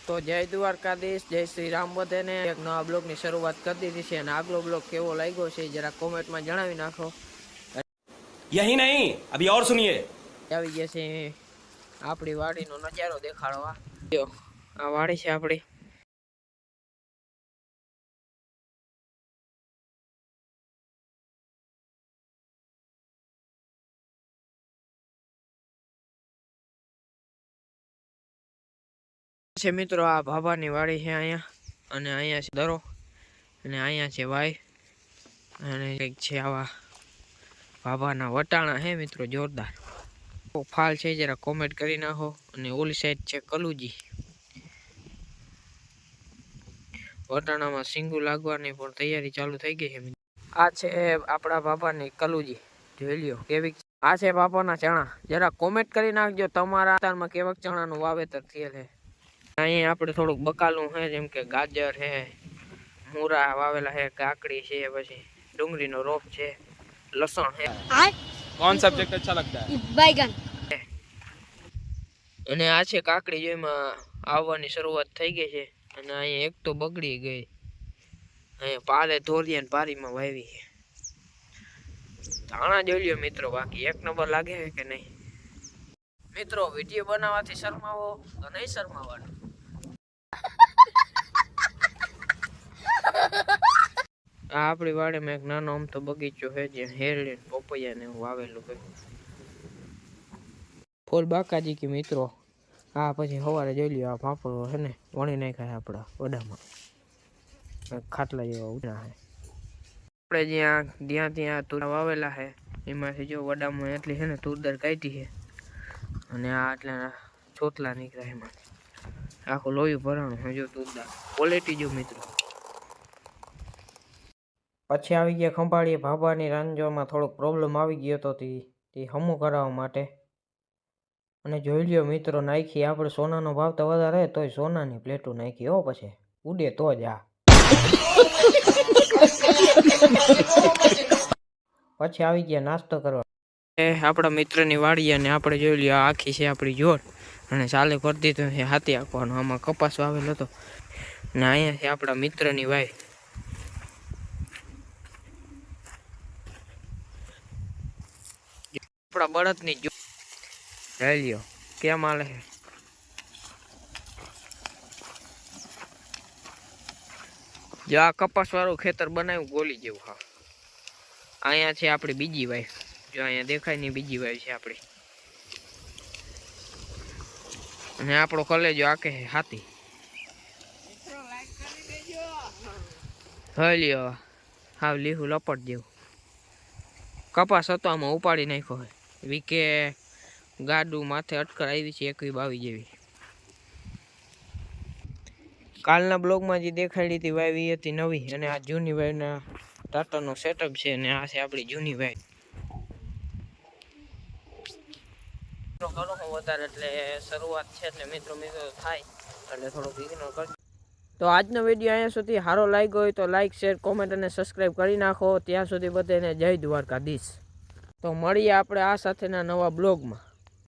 તો જય દ્વારકાધીશ, જય શ્રી રામ બધાને એક નવા બ્લોગની શરૂઆત કરી દીધી છે અને આગલો બ્લોગ કેવો લાગ્યો છે જરા કોમેન્ટમાં જણાવી નાખો। यही नहीं अभी और सुनिए। આવી જશે આપણી વાડીનો નજારો દેખાડવા। જો આ વાડી છે આપણી। છે મિત્રો આ ભાભાની વાડી છે અહીંયા, અને અહીંયા છે દરો, અને અહીંયા છે વાય, અને કંઈક છે આવા ભાભાના વટાણા હે મિત્રો જોરદાર। ફાલ છે જરા કોમેન્ટ કરી નાખો। અને ઓલી સાઈડ છે કલુજી, વટાણામાં સિંગુ લાગવાની પણ તૈયારી ચાલુ થઈ ગઈ છે। આ છે આપણા બાપાની કલુજી, જોઈ લ્યો કેવી। આ છે બાપાના ચણા, જરા કોમેન્ટ કરી નાખજો તમારા વિસ્તારમાં કેવા ચણાનું વાવેતર થયેલ છે। અહીંયા આપણે થોડુંક બકાલું છે, જેમ કે ગાજર છે, મૂરા વાવેલા છે, કાકડી છે, પછી ડુંગળીનો રોપ છે, લસણ છે। कौन सब्जेक्ट अच्छा लगता है? बैगन। અને આ છે કાકડી, જેમાં આવવાની શરૂઆત થઈ ગઈ છે। અને અહીંયા એક તો બગડી ગઈ, અહીંયા પાલે ધોરિયા ને પારીમાં વાવી છે। ધાણા જોઈ લ્યો મિત્રો, બાકી એક નંબર લાગે છે કે નહીં મિત્રો? વિડીયો બનાવવાથી શરમાવો તો નહીં શરમાવાનું। આ આપણી વાડીમાં એક નાનો આમ તો બગીચો છે, જ્યાં હેરલી પપૈયા ને એવું વાવેલું છે। ફૂલ બાકાજી કે મિત્રો। આ પછી સવારે જોઈ લ્યો, આ પાપડો છે ને વણી નાખ્યા આપણા વડામાં, ખાટલા જેવા ઉઠા છે। આપણે જ્યાં ત્યાં તુર વાવેલા છે, એમાંથી જો વડામાં એટલી છે ને તુરદાર કાઢી છે, અને આ આટલા ચોટલા નીકળ્યા એમાં, આખું લોહી ભરાણું છે જો તુરદાર ક્વોલિટી જો મિત્રો। પછી આવી ગયા ખંભાળીએ ભાભાની રાંધવામાં થોડોક પ્રોબ્લેમ આવી ગયો હતો, તે હમું કરાવવા માટે। અને જોઈ લ્યો મિત્રો, નાખી આપણે સોનાનો ભાવ તો વધારે તોય સોનાની પ્લેટો નાખી હો, પછી ઉડે તો જ આ। પછી આવી ગયા નાસ્તો કરવા આપણા મિત્રની વાડી, અને આપણે જોઈ લ્યો આખી છે આપણી જોડ, અને ચાલે કરી દીધું છે હાથી આંકવાનું। આમાં કપાસ વાવેલો હતો, અને અહીંયા છે આપણા મિત્રની વાય। આપણા બળદની જો લઈ લ્યો કેમ હાલે છે। જો આ કપાસ વાળું ખેતર બનાવ્યું ગોલી જેવું। હા, અહીંયા છે આપણી બીજી વાય, જો અહીંયા દેખાય ને બીજી વાય છે આપણી, અને આપણો કલેજો આકે છે હાથી। લઈ લ્યો હાવ લીહું લપટ જેવું કપાસ હતો, આમાં ઉપાડી નાખ્યો હોય વીકે ગાડું માથે અટકર આવી છે 21-22 જેવી। કાલના બ્લોગમાં જે દેખાડી હતી વાવી હતી નવી, અને આ જૂની વાયના ટાટાનો સેટઅપ છે, અને આ છે આપણી જૂની વાય। ઘણો વધારે એટલે શરૂઆત છે, એટલે મિત્રો થાય એટલે થોડુંક ઇગ્નોર કરજો। તો આજનો વિડીયો અહીંયા સુધી સારો લાગ્યો હોય તો લાઈક, શેર, કોમેન્ટ અને સબસ્ક્રાઈબ કરી નાખો। ત્યાં સુધી બધાને જય દ્વારકાધીશ। તો મળીએ આપણે આ સાથેના નવા બ્લોગમાં।